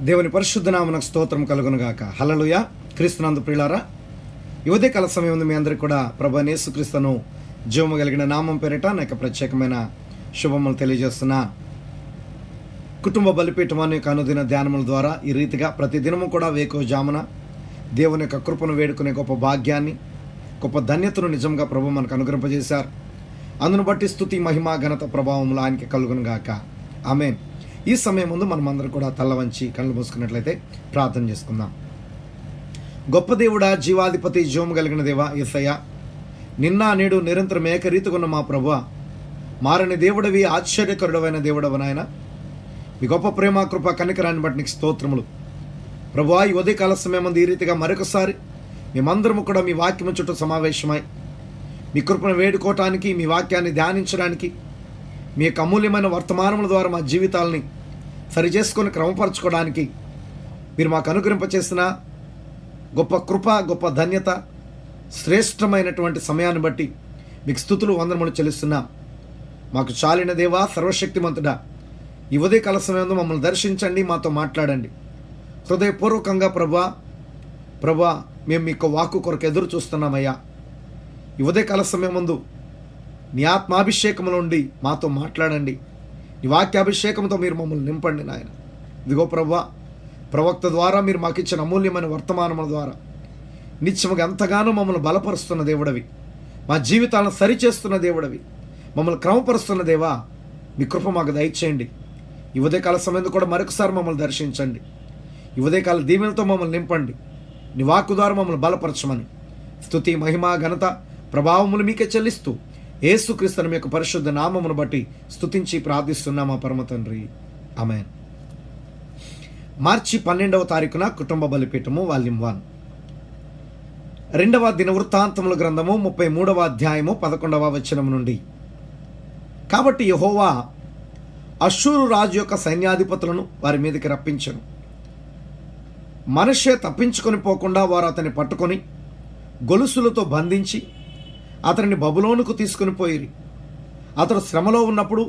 దేవుని పరిశుద్ధ నామమునకు స్తోత్రం కలుగునుగాక. హల్లెలూయా. క్రీస్తునందు ప్రియులారా, ఈ ఉదయకాల సమయం ఉంది. మీ అందరికీ కూడా ప్రభువైన యేసుక్రీస్తును జీవము కలిగిన నామం పేరిట నాకు ప్రత్యేకమైన శుభములు తెలియజేస్తున్నా. కుటుంబ బలిపీఠం అనే అనుదిన ధ్యానముల ద్వారా ఈ రీతిగా ప్రతి దినము కూడా వేకువజామున దేవుని యొక్క కృపను వేడుకునే గొప్ప భాగ్యాన్ని, గొప్ప ధన్యతను నిజంగా ప్రభు మనకు అనుగ్రహింపజేశారు. అందును బట్టి స్తుతి, మహిమ, ఘనత, ప్రభావములు ఆయనకి కలుగునుగాక. ఆమేన్. ఈ సమయం ముందు మనం అందరూ కూడా తల్ల వంచి కళ్ళు మూసుకున్నట్లయితే ప్రార్థన చేసుకుందాం. గొప్ప దేవుడా, జీవాధిపతి, జీవము కలిగిన దేవా యేసయ్య, నిన్న నేడు నిరంతరం ఏకరీతిగా ఉన్న మా ప్రభువ, మారని దేవుడివి, ఆశ్చర్యకరుడవైన దేవుడవ నాయన, మీ గొప్ప ప్రేమ, కృప, కనికరాన్ని బట్టి నీకు స్తోత్రములు. ప్రభువా, ఈ ఉదయకాల సమయం ముందు ఈ రీతిగా మరొకసారి మేమందరము కూడా మీ వాక్యము చుట్టూ సమావేశమై మీ కృపను వేడుకోవటానికి, మీ వాక్యాన్ని ధ్యానించడానికి, మీ యొక్క అమూల్యమైన వర్తమానముల ద్వారా మా జీవితాలని సరిచేసుకొని క్రమపరచుకోవడానికి మీరు మాకు అనుగ్రహింపచేసిన గొప్ప కృప, గొప్ప ధన్యత, శ్రేష్టమైనటువంటి సమయాన్ని బట్టి మీకు స్తుతులు, వందనములు చెల్లిస్తున్నాం. మాకు చాలిన దేవా, సర్వశక్తిమంతుడా, ఈ ఉదయకాల సమయంలో మమ్మల్ని దర్శించండి, మాతో మాట్లాడండి. హృదయపూర్వకంగా ప్రభా మేము మీకు వాక్కు కొరకు ఎదురు చూస్తున్నామయ్యా. ఈ ఉదయకాల సమయం ముందు నీ ఆత్మాభిషేకము నుండి మాతో మాట్లాడండి. నీ వాక్యాభిషేకంతో మీరు మమ్మల్ని నింపండి నాయన. ఇదిగో ప్రభువా, ప్రవక్త ద్వారా మీరు మాకు ఇచ్చిన అమూల్యమైన వర్తమానముల ద్వారా నిత్యముగా ఎంతగానో మమ్మల్ని బలపరుస్తున్న దేవుడవి, మా జీవితాలను సరిచేస్తున్న దేవుడవి, మమ్మల్ని క్రమపరుస్తున్న దేవా, మీ కృప మాకు దయచేయండి. ఈ ఉదయకాల సమయంలో కూడా మరొకసారి మమ్మల్ని దర్శించండి. ఈ ఉదయకాల దీవెనలతో మమ్మల్ని నింపండి. నీ వాక్కు ద్వారా మమ్మల్ని బలపరచమని స్తుతి, మహిమ, ఘనత, ప్రభావములు మీకే చెల్లిస్తూ యేసుక్రీస్తుని మీ యొక్క పరిశుద్ధ నామమును బట్టి స్తుతించి ప్రార్థిస్తున్నా మా పరమ తండ్రి. ఆమేన్. మార్చి 12వ తారీఖున కుటుంబ బలిపీఠము వాల్యూమ్ 1, 2వ దినవృత్తాంతముల గ్రంథము 33వ అధ్యాయము 11వ వచనం నుండి. కాబట్టి యెహోవా అష్షూరు రాజు యొక్క సైన్యాధిపతులను వారి మీదకి రప్పించెను. మనష్షే తప్పించుకొని పోకుండా వారు అతన్ని పట్టుకొని గొలుసులతో బంధించి అతనిని బబులోనుకు తీసుకుని పోయిరి. అతడు శ్రమలో ఉన్నప్పుడు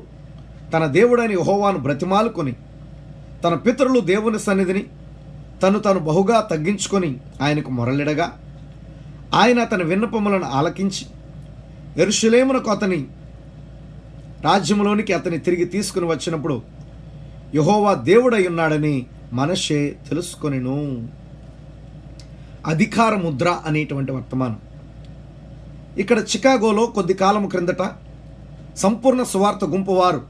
తన దేవుడైన యెహోవాను బ్రతిమాలుకొని తన పితరులు దేవుని సన్నిధిని తను బహుగా తగ్గించుకొని ఆయనకు మొరలిడగా, ఆయన అతని విన్నపములను ఆలకించి యెరూషలేమునకు అతని రాజ్యములోనికి అతని తిరిగి తీసుకుని వచ్చినప్పుడు యెహోవా దేవుడై ఉన్నాడని మనష్షే తెలుసుకొనెను. అధికార ముద్ర అనేటువంటి వర్తమానం. ఇక్కడ చికాగోలో కొద్ది కాలం క్రిందట సంపూర్ణ సువార్త గుంపు వారు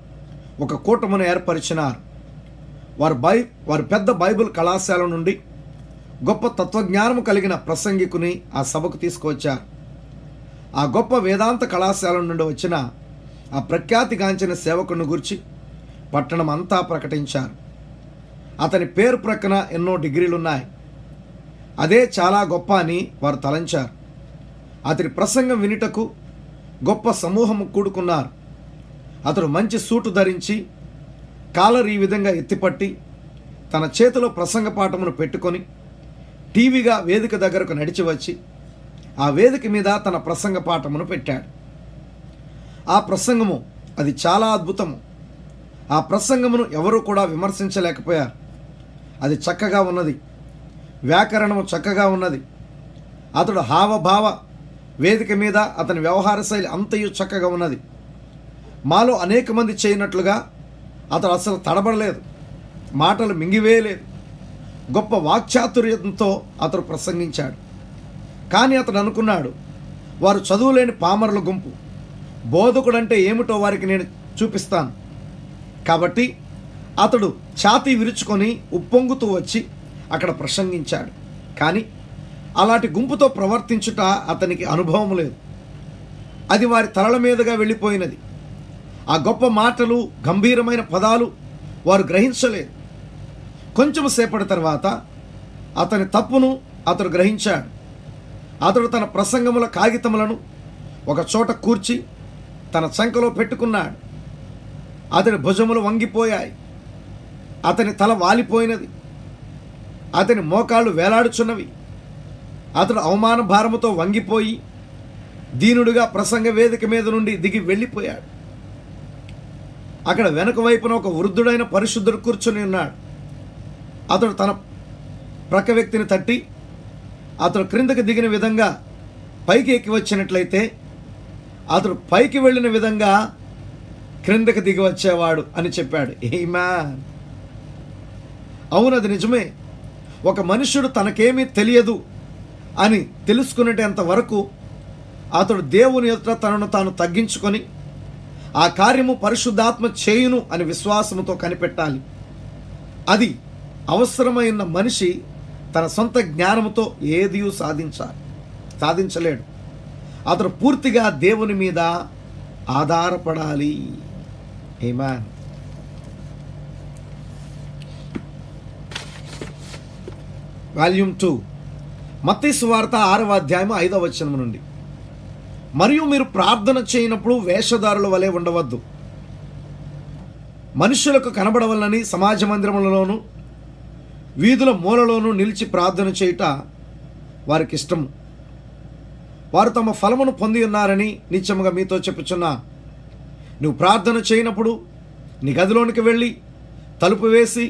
ఒక కూటమును ఏర్పరిచినారు. వారు పెద్ద బైబిల్ కళాశాల నుండి గొప్ప తత్వజ్ఞానము కలిగిన ప్రసంగికుని ఆ సభకు తీసుకువచ్చారు. ఆ గొప్ప వేదాంత కళాశాల నుండి వచ్చిన ఆ ప్రఖ్యాతిగాంచిన సేవకుని గురించి పట్టణం అంతా ప్రకటించారు. అతని పేరు ప్రక్కన ఎన్నో డిగ్రీలున్నాయి. అదే చాలా గొప్ప అని వారు తలంచారు. అతని ప్రసంగం వినుటకు గొప్ప సమూహము కూడుకున్నారు. అతడు మంచి సూటు ధరించి కాలర్ ఈ విధంగా ఎత్తిపట్టి తన చేతిలో ప్రసంగ పాఠమును పెట్టుకొని టీవీగా వేదిక దగ్గరకు నడిచి వచ్చి ఆ వేదిక మీద తన ప్రసంగ పాఠమును పెట్టాడు. ఆ ప్రసంగము అది చాలా అద్భుతము. ఆ ప్రసంగమును ఎవరూ కూడా విమర్శించలేకపోయారు. అది చక్కగా ఉన్నది, వ్యాకరణము చక్కగా ఉన్నది. అతడు హావభావ, వేదిక మీద అతని వ్యవహార శైలి అంతయు చక్కగా ఉన్నది. మాలో అనేక మంది చేయనట్లుగా అతడు అసలు తడబడలేదు, మాటలు మింగివేయలేదు. గొప్ప వాక్చాతుర్యంతో అతడు ప్రసంగించాడు. కానీ అతడు అనుకున్నాడు, వారు చదువులేని పామరుల గుంపు, బోధకుడంటే ఏమిటో వారికి నేను చూపిస్తాను. కాబట్టి అతడు ఛాతీ విరుచుకొని ఉప్పొంగుతూ వచ్చి అక్కడ ప్రసంగించాడు. కానీ అలాంటి గుంపుతో ప్రవర్తించుట అతనికి అనుభవం లేదు. అది వారి తలల మీదుగా వెళ్ళిపోయినది. ఆ గొప్ప మాటలు, గంభీరమైన పదాలు వారు గ్రహించలేదు. కొంచెం సేపటి తర్వాత అతని తప్పును అతడు గ్రహించాడు. అతడు తన ప్రసంగముల కాగితములను ఒక చోట కూర్చి తన చంకలో పెట్టుకున్నాడు. అతని భుజములు వంగిపోయాయి, అతని తల వాలిపోయినది, అతని మోకాళ్ళు వేలాడుచున్నవి. అతడు అవమాన భారముతో వంగిపోయి దీనుడుగా ప్రసంగ వేదిక మీద నుండి దిగి వెళ్ళిపోయాడు. అక్కడ వెనుక వైపున ఒక వృద్ధుడైన పరిశుద్ధుడు కూర్చుని ఉన్నాడు. అతడు తన ప్రక్క వ్యక్తిని తట్టి అతడు క్రిందకి దిగిన విధంగా పైకి ఎక్కి వచ్చినట్లయితే అతడు పైకి వెళ్ళిన విధంగా క్రిందకి దిగి వచ్చేవాడు అని చెప్పాడు. ఆమేన్. అవును, అది నిజమే. ఒక మనుష్యుడు తనకేమీ తెలియదు అని తెలుసుకునేంత వరకు అతడు దేవుని ఎదుట తనను తాను తగ్గించుకొని ఆ కార్యము పరిశుద్ధాత్మ చేయును అని విశ్వాసముతో కనిపెట్టాలి. అది అవసరమైన మనిషి తన సొంత జ్ఞానముతో ఏదీ సాధించలేడు. అతడు పూర్తిగా దేవుని మీద ఆధారపడాలి. ఆమేన్. వాల్యూమ్ 2 మత్తయి సువార్త 6వ అధ్యాయం 5వ వచనం నుండి. మరియు మీరు ప్రార్థన చేయనప్పుడు వేషధారుల వలె ఉండవద్దు, మనుషులకు కనబడవలనని సమాజ మందిరములలోను వీధుల మూలలోనూ నిలిచి ప్రార్థన చేయుట వారికి ఇష్టము. వారు తమ ఫలమును పొంది ఉన్నారని నిత్యముగా మీతో చెప్పుచున్నాను. నువ్వు ప్రార్థన చేయనప్పుడు నీ గదిలోనికి వెళ్ళి తలుపు వేసి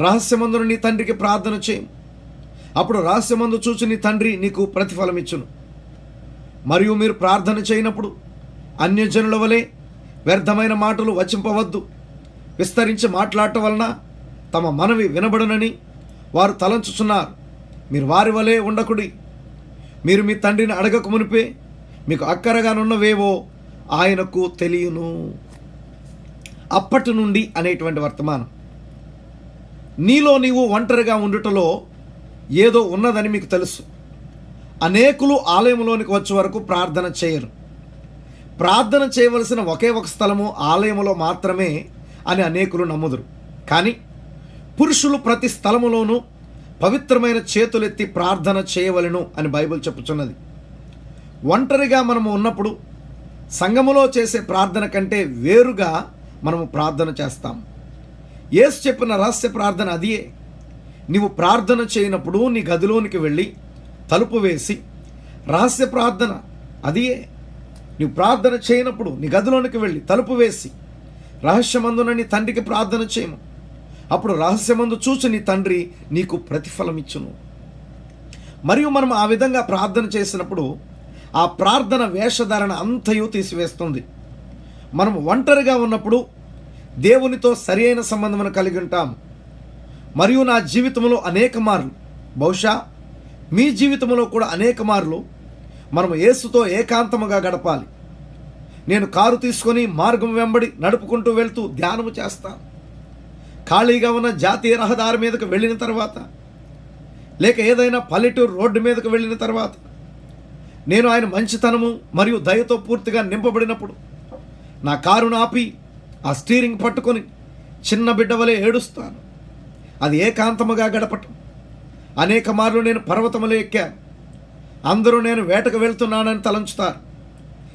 రహస్యమందున నీ తండ్రికి ప్రార్థన చేయి. అప్పుడు రహస్యమందు చూచి నీ తండ్రి నీకు ప్రతిఫలం ఇచ్చును. మరియు మీరు ప్రార్థన చేయనప్పుడు అన్యజనుల వలె వ్యర్థమైన మాటలు వచింపవద్దు. విస్తరించి మాట్లాడటం వలన తమ మనవి వినబడునని వారు తలంచుచున్నారు. మీరు వారి వలె ఉండకుడి. మీరు మీ తండ్రిని అడగక మునిపే మీకు అక్కరగానున్నవేవో ఆయనకు తెలియను. అప్పటి నుండి అనేటువంటి వర్తమానం. నీలో నీవు ఒంటరిగా ఉండుటలో ఏదో ఉన్నదని మీకు తెలుసు. అనేకులు ఆలయంలోనికి వచ్చే వరకు ప్రార్థన చేయరు. ప్రార్థన చేయవలసిన ఒకే ఒక స్థలము ఆలయములో మాత్రమే అని అనేకులు నమ్ముదురు. కానీ పురుషులు ప్రతి స్థలములోనూ పవిత్రమైన చేతులెత్తి ప్రార్థన చేయవలెను అని బైబిల్ చెప్పుచున్నది. ఒంటరిగా మనము ఉన్నప్పుడు సంఘములో చేసే ప్రార్థన కంటే వేరుగా మనము ప్రార్థన చేస్తాం. యేసు చెప్పిన రహస్య ప్రార్థన అదియే. నీవు ప్రార్థన చేయనప్పుడు నీ గదిలోనికి వెళ్ళి తలుపు వేసి రహస్య ప్రార్థన అదియే. నీవు ప్రార్థన చేయనప్పుడు నీ గదిలోనికి వెళ్ళి తలుపు వేసి రహస్యమందున నీ తండ్రికి ప్రార్థన చేయము. అప్పుడు రహస్యమందు చూసి నీ తండ్రి నీకు ప్రతిఫలం ఇచ్చును. మరియు మనం ఆ విధంగా ప్రార్థన చేసినప్పుడు ఆ ప్రార్థన వేషధారణ అంతయు తీసివేస్తుంది. మనం ఒంటరిగా ఉన్నప్పుడు దేవునితో సరి అయిన సంబంధమును కలిగి ఉంటాము. మరియు నా జీవితంలో అనేక మార్లు, బహుశా మీ జీవితంలో కూడా అనేక మార్లు మనము యేసుతో ఏకాంతముగా గడపాలి. నేను కారు తీసుకొని మార్గం వెంబడి నడుపుకుంటూ వెళ్తూ ధ్యానము చేస్తాను. ఖాళీగా ఉన్న జాతీయ రహదారి మీదకు వెళ్ళిన తర్వాత, లేక ఏదైనా పల్లెటూరు రోడ్డు మీదకు వెళ్ళిన తర్వాత, నేను ఆయన మంచితనము మరియు దయతో పూర్తిగా నింపబడినప్పుడు నా కారును ఆపి ఆ స్టీరింగ్ పట్టుకొని చిన్న బిడ్డ వలె ఏడుస్తాను. అది ఏకాంతముగా గడపటం. అనేక మార్లు నేను పర్వతములు ఎక్కాను. అందరూ నేను వేటకు వెళ్తున్నానని తలంచుతారు.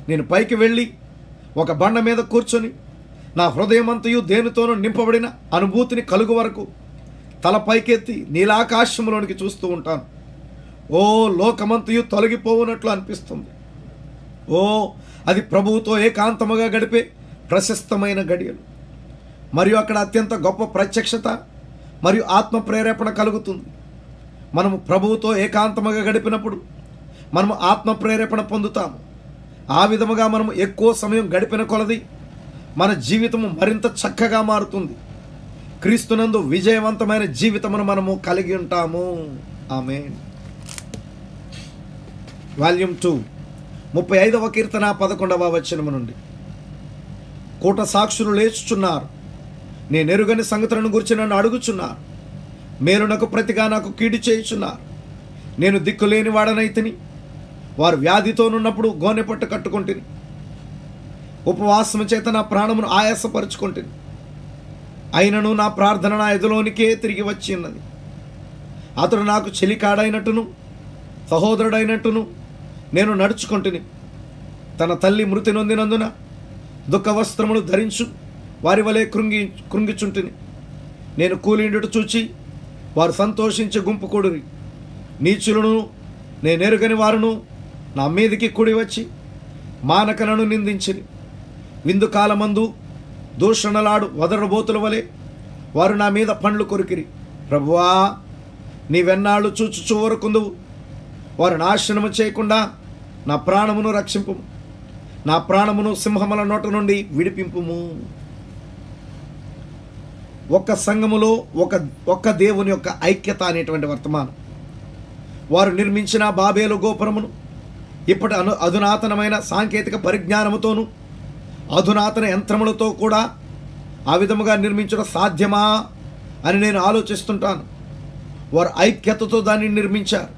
నేను పైకి వెళ్ళి ఒక బండ మీద కూర్చొని నా హృదయమంతయు దేనితోనూ నింపబడిన అనుభూతిని కలుగు వరకు తల పైకెత్తి నీలాకాశంలోనికి చూస్తూ ఉంటాను. ఓ, లోకమంతయు తొలగిపోవునట్లు అనిపిస్తుంది. ఓ, అది ప్రభువుతో ఏకాంతముగా గడిపే ప్రశస్తమైన గడియలు. మరియు అక్కడ అత్యంత గొప్ప ప్రత్యక్షత మరియు ఆత్మ ప్రేరేపణ కలుగుతుంది. మనము ప్రభువుతో ఏకాంతముగా గడిపినప్పుడు మనము ఆత్మ ప్రేరేపణ పొందుతాము. ఆ విధముగా మనము ఎక్కువ సమయం గడిపిన కొలది మన జీవితము మరింత చక్కగా మారుతుంది. క్రీస్తునందు విజయవంతమైన జీవితమును మనము కలిగి ఉంటాము. ఆమేన్. వాల్యూమ్ 2 35వ కీర్తన 11వ వచనము నుండి. కూట సాక్షులు లేచుచున్నారు, నేనెరుగని సంగతులను గురించి నన్ను అడుగుచున్నారు. మేలునకు ప్రతిగా నాకు కీడు చేయుచున్నారు. నేను దిక్కులేని వాడనైతిని. వారు వ్యాధితోనున్నప్పుడు గోనెపట్టు కట్టుకుంటుని. ఉపవాసము చేత నా ప్రాణమును ఆయాసపరుచుకుంటుని. అయినను నా ప్రార్థన నా ఎదులోనికే తిరిగి వచ్చి ఉన్నది. అతడు నాకు చెలికాడైనట్టును సహోదరుడైనట్టును నేను నడుచుకుంటుని. తన తల్లి మృతి నొందినందున దుఃఖ వస్త్రములు ధరించు వారి వలె కృంగిచుంటిని. నేను కూలిండుట చూచి వారు సంతోషించి గుంపు కూడిరి. నీచులను నేనెరుగని వారును నా మీదికి కూడి వచ్చి మానకనను నిందించిరి. విందు కాలమందు దూషణలాడు వదరబోతుల వలె వారు నా మీద పండ్లు కొరికిరి. ప్రభువా, నీవెన్నాళ్ళు చూచుచూ వరకుందువు, వారు నాశనము చేయకుండా నా ప్రాణమును రక్షింపు, నా ప్రాణమును సింహముల నోట నుండి విడిపింపుము. ఒక్క సంఘములో ఒక్క దేవుని యొక్క ఐక్యత అనేటువంటి వర్తమానం. వారు నిర్మించిన బాబేలు గోపురమును ఇప్పటి అధునాతనమైన సాంకేతిక పరిజ్ఞానముతోనూ అధునాతన యంత్రములతో కూడా ఆ విధముగా నిర్మించడం సాధ్యమా అని నేను ఆలోచిస్తుంటాను. వారు ఐక్యతతో దాన్ని నిర్మించారు.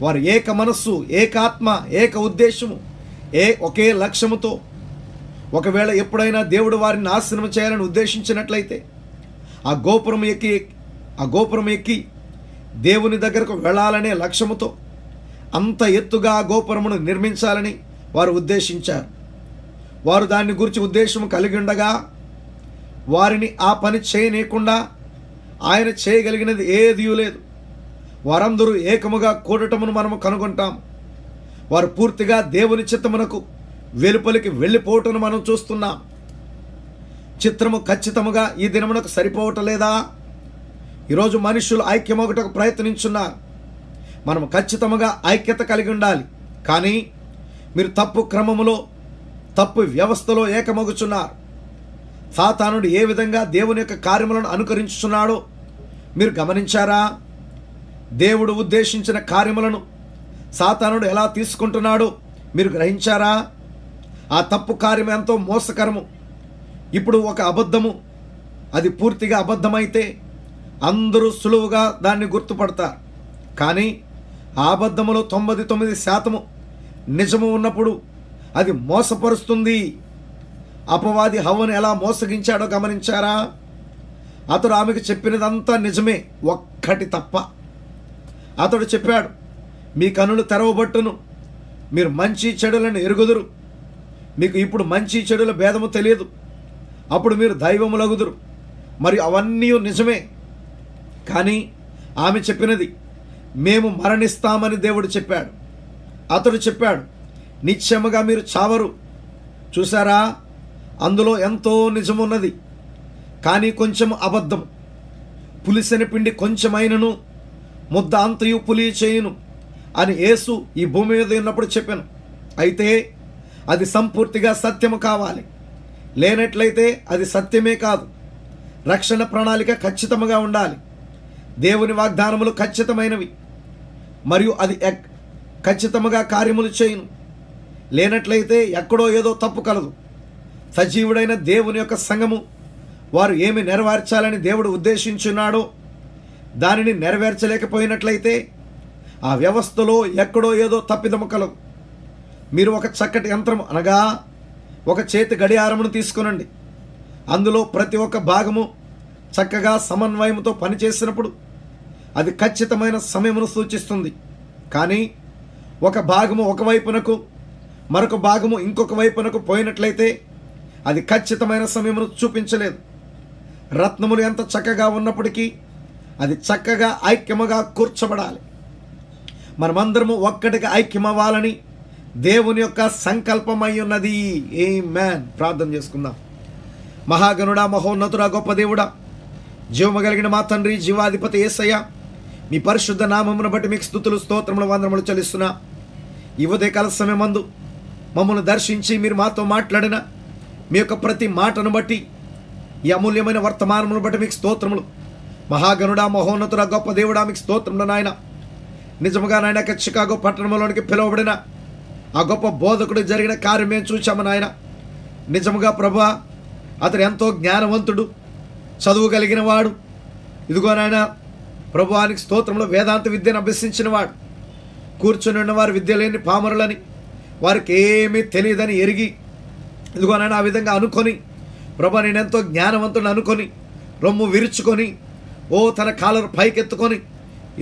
వారు ఏక మనస్సు, ఏకాత్మ, ఏక ఉద్దేశము, ఒకే లక్ష్యముతో. ఒకవేళ ఎప్పుడైనా దేవుడు వారిని నాశనం చేయాలని ఉద్దేశించినట్లయితే ఆ గోపురం ఎక్కి దేవుని దగ్గరకు వెళ్ళాలనే లక్ష్యముతో అంత ఎత్తుగా ఆ గోపురమును నిర్మించాలని వారు ఉద్దేశించారు. వారు దాన్ని గురించి ఉద్దేశం కలిగి ఉండగా వారిని ఆ పని చేయనీయకుండా ఆయన చేయగలిగినది ఏదీ లేదు. వారందరూ ఏకముగా కూడటమును మనము కనుగొంటాం. వారు పూర్తిగా దేవుని చిత్తమునకు వెలుపలికి వెళ్ళిపోవటను మనం చూస్తున్నాం. చిత్రము ఖచ్చితముగా ఈ దినమునకు సరిపోవటం లేదా? ఈరోజు మనుషులు ఐక్యమొకటకు ప్రయత్నించున్నారు. మనం ఖచ్చితముగా ఐక్యత కలిగి ఉండాలి. కానీ మీరు తప్పు క్రమములో, తప్పు వ్యవస్థలో ఏకమగుచున్నారు. సాతానుడు ఏ విధంగా దేవుని యొక్క కార్యములను అనుకరించుచున్నాడో మీరు గమనించారా? దేవుడు ఉద్దేశించిన కార్యములను సాతానుడు ఎలా తీసుకుంటున్నాడో మీరు గ్రహించారా? ఆ తప్పు కార్యం ఎంతో మోసకరము. ఇప్పుడు ఒక అబద్ధము, అది పూర్తిగా అబద్ధమైతే అందరూ సులువుగా దాన్ని గుర్తుపడతారు. కానీ ఆ అబద్ధములో 99% నిజము ఉన్నప్పుడు అది మోసపరుస్తుంది. అపవాది హవ్వను ఎలా మోసగించాడో గమనించారా? అతడు ఆమెకు చెప్పినదంతా నిజమే, ఒక్కటి తప్ప. అతడు చెప్పాడు, మీ కనులు తెరవబట్టును, మీరు మంచి చెడులను ఎరుగుదురు, మీకు ఇప్పుడు మంచి చెడుల భేదము తెలియదు, అప్పుడు మీరు దైవములగుదురు. మరియు అవన్నీ నిజమే. కానీ ఆమె చెప్పినది, మేము మరణిస్తామని దేవుడు చెప్పాడు. అతడు చెప్పాడు, నిశ్చయముగా మీరు చావరు. చూసారా? అందులో ఎంతో నిజమున్నది, కానీ కొంచెం అబద్ధం. పులిసిన పిండి కొంచెమైనను ముద్ద అంతయు పులి చేయును అని యేసు ఈ భూమి మీద ఉన్నప్పుడు చెప్పాను. అయితే అది సంపూర్తిగా సత్యము కావాలి. లేనట్లయితే అది సత్యమే కాదు. రక్షణ ప్రణాళిక ఖచ్చితంగా ఉండాలి. దేవుని వాగ్దానములు ఖచ్చితమైనవి మరియు అది ఖచ్చితంగా కార్యములు చేయును. లేనట్లయితే ఎక్కడో ఏదో తప్పు కలదు. సజీవుడైన దేవుని యొక్క సంఘము వారు ఏమి నెరవేర్చాలని దేవుడు ఉద్దేశించున్నాడో దానిని నెరవేర్చలేకపోయినట్లయితే ఆ వ్యవస్థలో ఎక్కడో ఏదో తప్పిదము కలదు. మీరు ఒక చక్కటి యంత్రం అనగా ఒక చేతి గడియారమును తీసుకునండి. అందులో ప్రతి ఒక్క భాగము చక్కగా సమన్వయంతో పనిచేసినప్పుడు అది ఖచ్చితమైన సమయమును సూచిస్తుంది. కానీ ఒక భాగము ఒకవైపునకు, మరొక భాగము ఇంకొక వైపునకు పోయినట్లయితే అది ఖచ్చితమైన సమయమును చూపించలేదు. రత్నములు ఎంత చక్కగా ఉన్నప్పటికీ అది చక్కగా ఐక్యముగా కూర్చబడాలి. మనమందరము ఒక్కటిగా ఐక్యమవ్వాలని దేవుని యొక్క సంకల్పమై ఉన్నది. ఆమేన్. ప్రార్థన చేసుకుందాం. మహాగణుడా, మహోన్నతుడా, గొప్ప దేవుడా, జీవము కలిగిన మా తండ్రి, జీవాధిపతి యేసయ్య, మీ పరిశుద్ధ నామమును బట్టి మీకు స్తుతులు, స్తోత్రములు, వందనములు చెల్లిస్తున్నా. ఈ ఉదయకాల సమయమందు మమ్మల్ని దర్శించి మీరు మాతో మాట్లాడిన మీ యొక్క ప్రతి మాటను బట్టి, ఈ అమూల్యమైన వర్తమానమును బట్టి మీకు స్తోత్రములు. మహాగణుడా, మహోన్నతుడా, గొప్ప దేవుడా, మీకు స్తోత్రములు నాయన. నిజముగా నాయన చికాగో పట్టణంలోనికి పిలువబడిన ఆ గొప్ప బోధకుడు జరిగిన కార్యం మేము చూచాము నాయన. నిజముగా ప్రభువా, అతడు ఎంతో జ్ఞానవంతుడు, చదువు కలిగిన వాడు. ఇదిగో నాయన ప్రభువానికి స్తోత్రంలో వేదాంత విద్యను అభ్యసించిన వాడు. కూర్చొని ఉన్నవారు విద్య లేని పామరులని, వారికి ఏమీ తెలియదని ఎరిగి, ఇదిగో నాయన ఆ విధంగా అనుకొని, ప్రభా నేను ఎంతో జ్ఞానవంతుడు అనుకొని రొమ్ము విరుచుకొని తన కాలరు పైకెత్తుకొని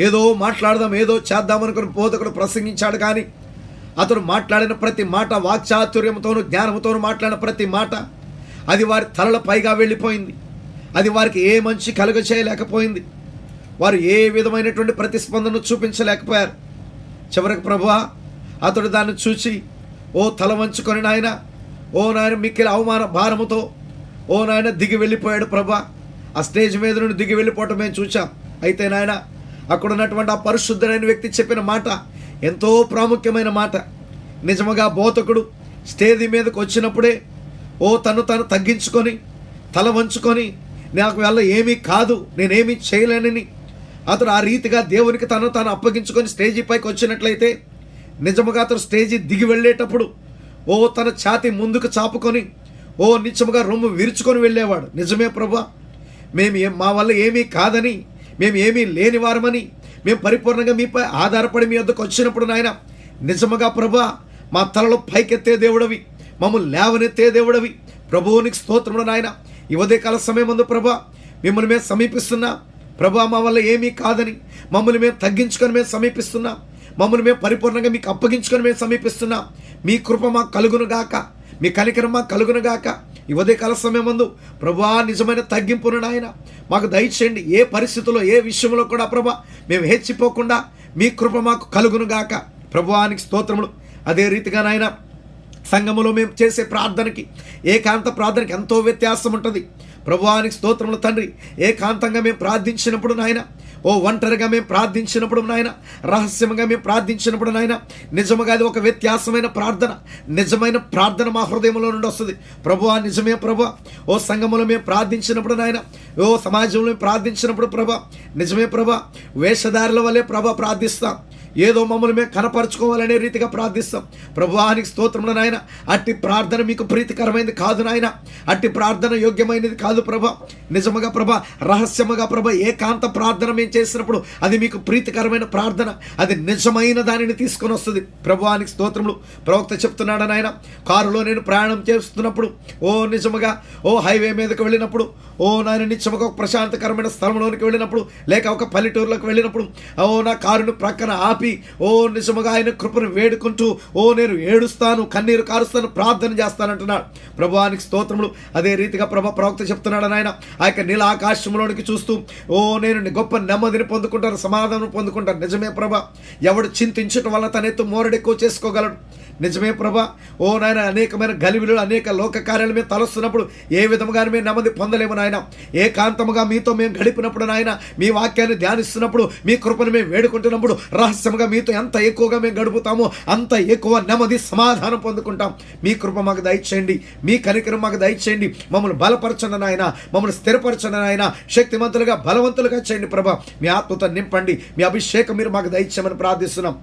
ఏదో మాట్లాడదాం, ఏదో చేద్దామనుకుని బోధకుడు ప్రసంగించాడు. కానీ అతడు మాట్లాడిన ప్రతి మాట వాక్చాతుర్యంతోనూ జ్ఞానంతోనూ మాట్లాడిన ప్రతి మాట అది వారి తలల పైగా వెళ్ళిపోయింది. అది వారికి ఏ మంచి కలుగ చేయలేకపోయింది. వారు ఏ విధమైనటువంటి ప్రతిస్పందనను చూపించలేకపోయారు. చివరికి ప్రభువా, అతడు దాన్ని చూసి తల వంచుకొని నాయన నాయన మిక్కిలి అవమాన భారముతో నాయన దిగి వెళ్ళిపోయాడు. ప్రభా, ఆ స్టేజ్ మీద నుండి దిగి వెళ్ళిపోవటం మేము చూచాం. అయితే నాయన అక్కడ ఉన్నటువంటి ఆ పరిశుద్ధుడైన వ్యక్తి చెప్పిన మాట ఎంతో ప్రాముఖ్యమైన మాట. నిజముగా బోధకుడు స్టేజ్ మీదకి వచ్చినప్పుడే తను తగ్గించుకొని తల వంచుకొని నాకు వల్ల ఏమీ కాదు, నేనేమీ చేయలేనని అతడు ఆ రీతిగా దేవునికి తాను అప్పగించుకొని స్టేజీ పైకి వచ్చినట్లయితే నిజముగా అతడు స్టేజీ దిగి వెళ్ళేటప్పుడు తన ఛాతి ముందుకు చాపుకొని నిజముగా రొమ్ము విరుచుకొని వెళ్ళేవాడు. నిజమే ప్రభా, మా వల్ల ఏమీ కాదని, మేము ఏమీ లేని వారమని, మేము పరిపూర్ణంగా మీపై ఆధారపడి మీ వద్దకు వచ్చినప్పుడు నాయన నిజముగా ప్రభా మా తలలో పైకెత్తే దేవుడవి, మమ్మల్ని లేవనెత్తే దేవుడవి. ప్రభువునికి స్తోత్రములు నాయన. ఈ ఉదయకాల సమయం ముందు ప్రభా మిమ్మల్ని మేము సమీపిస్తున్నా ప్రభా, మా వల్ల ఏమీ కాదని మమ్మల్ని మేము తగ్గించుకొని మేము సమీపిస్తున్నాం, మమ్మల్ని మేము పరిపూర్ణంగా మీకు అప్పగించుకొని మేము సమీపిస్తున్నాం. మీ కృప మాకు కలుగును గాక, మీ కనికరం మాకు కలుగును గాక. ఈ ఉదయకాల సమయం ముందు ప్రభా నిజమైన తగ్గింపును నాయన మాకు దయచేయండి. ఏ పరిస్థితుల్లో ఏ విషయంలో కూడా ప్రభా మేము హెచ్చిపోకుండా మీ కృప మాకు కలుగును గాక. ప్రభువానికి స్తోత్రములు. అదే రీతిగా నాయన సంఘములో మేము చేసే ప్రార్థనకి ఏకాంత ప్రార్థనకి ఎంతో వ్యత్యాసం ఉంటుంది. ప్రభువానికి స్తోత్రములు తండ్రి. ఏకాంతంగా మేము ప్రార్థించినప్పుడు నాయన, ఒంటరిగా మేము ప్రార్థించినప్పుడు నాయన, రహస్యంగా మేము ప్రార్థించినప్పుడు నాయన నిజముగా అది ఒక వ్యత్యాసమైన ప్రార్థన, నిజమైన ప్రార్థన మా హృదయంలో నుండి వస్తుంది. ప్రభువా నిజమే ప్రభా. సంఘములో మేము ప్రార్థించినప్పుడు నాయన, సమాజంలో మేము ప్రార్థించినప్పుడు ప్రభా నిజమే ప్రభా, వేషధారుల వల్లే ప్రభా ప్రార్థిస్తాం, ఏదో మమ్మల్ని మేము కనపరుచుకోవాలనే రీతిగా ప్రార్థిస్తాం. ప్రభువానికి స్తోత్రములు నాయన. అట్టి ప్రార్థన మీకు ప్రీతికరమైనది కాదు నాయన, అట్టి ప్రార్థన యోగ్యమైనది కాదు ప్రభా. నిజముగా ప్రభా, రహస్యముగా ప్రభా ఏకాంత ప్రార్థన మేము చేసినప్పుడు అది మీకు ప్రీతికరమైన ప్రార్థన, అది నిజమైన దానిని తీసుకొని వస్తుంది. ప్రభువానికి స్తోత్రములు. ప్రవక్త చెప్తున్నాడు నాయన, కారులో నేను ప్రయాణం చేస్తున్నప్పుడు నిజముగా హైవే మీదకి వెళ్ళినప్పుడు నాయన నిజముగా ఒక ప్రశాంతకరమైన స్థలంలోనికి వెళ్ళినప్పుడు, లేక ఒక పల్లెటూరులోకి వెళ్ళినప్పుడు నా కారును ప్రక్కన ఆపి నిజముగా ఆయన కృపను వేడుకుంటూ నేను ఏడుస్తాను, కన్నీరు కారుస్తాను, ప్రార్థన చేస్తానంటున్నాడు. ప్రభువానికి స్తోత్రములు. అదే రీతిగా ప్రవక్త చెప్తున్నాడు నాయన, ఆ యొక్క నీల ఆకాశంలోనికి చూస్తూ నేను గొప్ప నెమ్మదిని పొందుకుంటాను, సమాధానం పొందుకుంటాను. నిజమే ప్రభా, ఎవడు చింతించటం వల్ల తన ఎత్తు మోరడెక్కువ చేసుకోగలడు. నిజమే ప్రభా. నాయన అనేకమైన గలిబిలు అనేక లోక కార్యాలు మేము తలస్తున్నప్పుడు ఏ విధముగా మేము నెమ్మది పొందలేము నాయన. ఏకాంతముగా మీతో మేము గడిపినప్పుడు నాయన, మీ వాక్యాన్ని ధ్యానిస్తున్నప్పుడు, మీ కృపను మేము వేడుకుంటున్నప్పుడు, రహస్యంగా మీతో ఎంత ఎక్కువగా మేము గడుపుతామో అంత ఎక్కువ నెమ్మది సమాధానం పొందుకుంటాం. మీ కృప మాకు దయచేయండి, మీ కనికరం మాకు దయచేయండి. మమ్మల్ని బలపరచండి నాయన, మమ్మల్ని స్థిరపరచండి నాయన, శక్తిమంతులుగా బలవంతులుగా చేయండి ప్రభా. మీ ఆత్మతో నింపండి, మీ అభిషేకం మీరు మాకు దయచేయమని ప్రార్థిస్తున్నాం.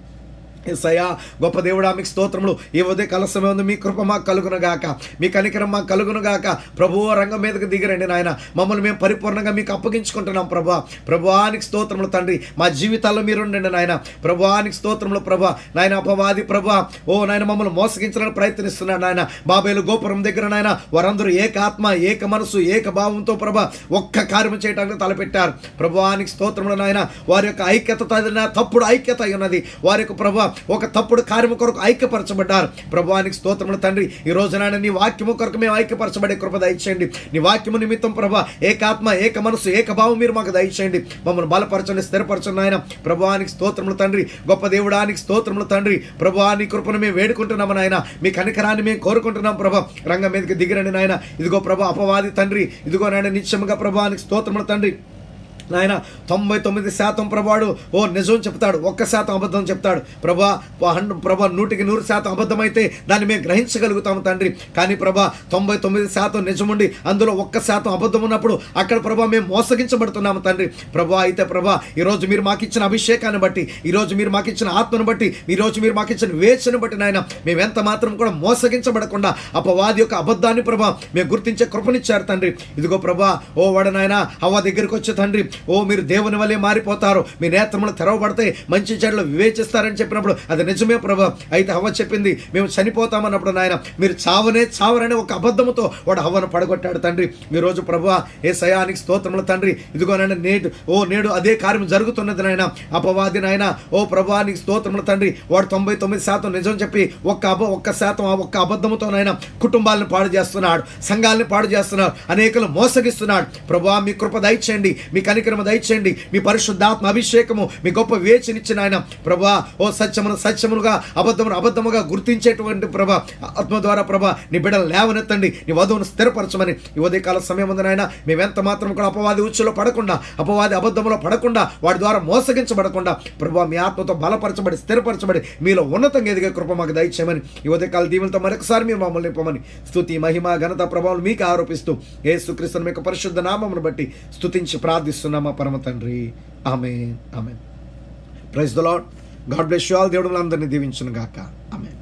యేసయ్యా గొప్ప దేవుడా మీకు స్తోత్రములు. ఈ ఉదయకాల సమయం మీ కృప మాకు కలుగునుగాక, మీ కనికరం మాకు కలుగునుగాక. ప్రభువు రంగం మీదకి దిగిరండి నాయన, మమ్మల్ని మేము పరిపూర్ణంగా మీకు అప్పగించుకుంటున్నాం ప్రభా. ప్రభువానికి స్తోత్రములు తండ్రి. మా జీవితాల్లో మీరు ఉండండి నాయన. ప్రభువానికి స్తోత్రములు ప్రభా. నాయన అపవాది ప్రభా నాయన మమ్మల్ని మోసగించాలని ప్రయత్నిస్తున్నాడు నాయన. బాబేలు గోపురం దగ్గర నాయన వారందరూ ఏక ఆత్మ, ఏక మనసు, ఏక భావంతో ప్రభా ఒక్క కార్యం చేయడానికి తలపెట్టారు. ప్రభువానికి స్తోత్రములు నాయన. వారి యొక్క ఐక్యత తప్పుడు ఐక్యత ఉన్నది. వారి యొక్క ప్రభా ఒక తప్పుడు కార్యము కొరకు ఐక్యపరచబడ్డారు. ప్రభువానికి స్తోత్రములు తండ్రి. ఈ రోజు నాయన నీ వాక్యము కొరకు మేము ఐక్యపరచబడే కృప దయచేయండి. నీ వాక్యము నిమిత్తం ప్రభా ఏకాత్మ, ఏక మనసు, ఏక భావం మీరు మాకు దయచేయండి. మమ్మల్ని బలపరచండి, స్థిరపరచండి నాయన. ప్రభువానికి స్తోత్రములు తండ్రి. గొప్ప దేవుడానికి స్తోత్రములు తండ్రి. ప్రభువాని కృపను మేము వేడుకుంటున్నాము నాయన. మీ కనికరాన్ని మేము కోరుకుంటున్నాం ప్రభా. రంగం మీదకి దిగిరండి నాయన. ఇదిగో ప్రభా అపవాది తండ్రి, ఇదిగో నాయన నిత్యముగా ప్రభువానికి స్తోత్రములు తండ్రి. నాయన 99% ప్రభాడు నిజం చెప్తాడు, 1% అబద్ధం చెప్తాడు ప్రభా. 100% అబద్ధమైతే దాన్ని మేము గ్రహించగలుగుతాము తండ్రి. కానీ ప్రభా 99% నిజముండి అందులో 1% అబద్ధం ఉన్నప్పుడు అక్కడ ప్రభా మేము మోసగించబడుతున్నాము తండ్రి. ప్రభా అయితే ప్రభా ఈరోజు మీరు మాకు ఇచ్చిన అభిషేకాన్ని బట్టి, ఈరోజు మీరు మాకు ఇచ్చిన ఆత్మను బట్టి, ఈరోజు మీరు మాకు ఇచ్చిన వేచను బట్టి నాయన మేము ఎంత మాత్రం కూడా మోసగించబడకుండా అపవాది యొక్క అబద్ధాన్ని ప్రభా మేము గుర్తించే కృపనిచ్చారు తండ్రి. ఇదిగో ప్రభా వాడు నాయన హవ్వ దగ్గరికి వచ్చే తండ్రి మీరు దేవుని వల్లే మారిపోతారు, మీ నేత్రములు తెరవబడితే మంచి చెడులు వివేచిస్తారని చెప్పినప్పుడు అది నిజమే ప్రభా. అయితే హవ్వ చెప్పింది మేము చనిపోతామన్నప్పుడు నాయన మీరు చావరనే ఒక అబద్ధముతో వాడు హవ్వను పడగొట్టాడు తండ్రి. ఈరోజు ప్రభా యేసయ్యానికి స్తోత్రములు తండ్రి. ఇదిగో నాయన నేడు అదే కార్యం జరుగుతున్నది నాయన. అపవాది నాయన ప్రభానికి స్తోత్రములు తండ్రి. వాడు 99% నిజం చెప్పి 1% ఒక్క అబద్ధముతో నాయన కుటుంబాలను పాడు చేస్తున్నాడు, సంఘాలను పాడు చేస్తున్నాడు, అనేకలు మోసగిస్తున్నాడు. ప్రభా మీ కృప దయచేయండి, మీ కనికరం కనికరము దయచేయండి. మీ పరిశుద్ధాత్మ అభిషేకము, మీ గొప్ప వివేచనిచ్చిన ఆయన ప్రభా, ఓ సత్యమును సత్యమునుగా, అబద్ధమును అబద్ధముగా గుర్తించేటువంటి ప్రభా ఆత్మ ద్వారా ప్రభా నీ బిడ్డలు లేవనెత్తండి. నీ వధువును స్థిరపరచమని ఈ ఉదయకాల సమయం ఉందనైనా మేమెంత మాత్రం కూడా అపవాది ఉచ్చులో పడకుండా, అపవాది అబద్ధములో పడకుండా, వాడి ద్వారా మోసగించబడకుండా ప్రభా మీ ఆత్మతో బలపరచబడి స్థిరపరచబడి మీలో ఉన్నతంగా ఎదిగే కృప మాకు దయచేయమని ఈ ఉదయకాల దీవులతో మరొకసారి మీరు మమ్మల్ని నింపమని స్తుతి మహిమ ఘనత ప్రభావం మీకు ఆరోపిస్తూ యేసుక్రీస్తు మీకు పరిశుద్ధ నామమును బట్టి స్తుతించి ప్రార్థిస్తున్నామా పరమ తండ్రి. Amen, amen. Praise the Lord. God bless you all. దేవుడు అందరినీ దీవించును గాక. ఆమేన్.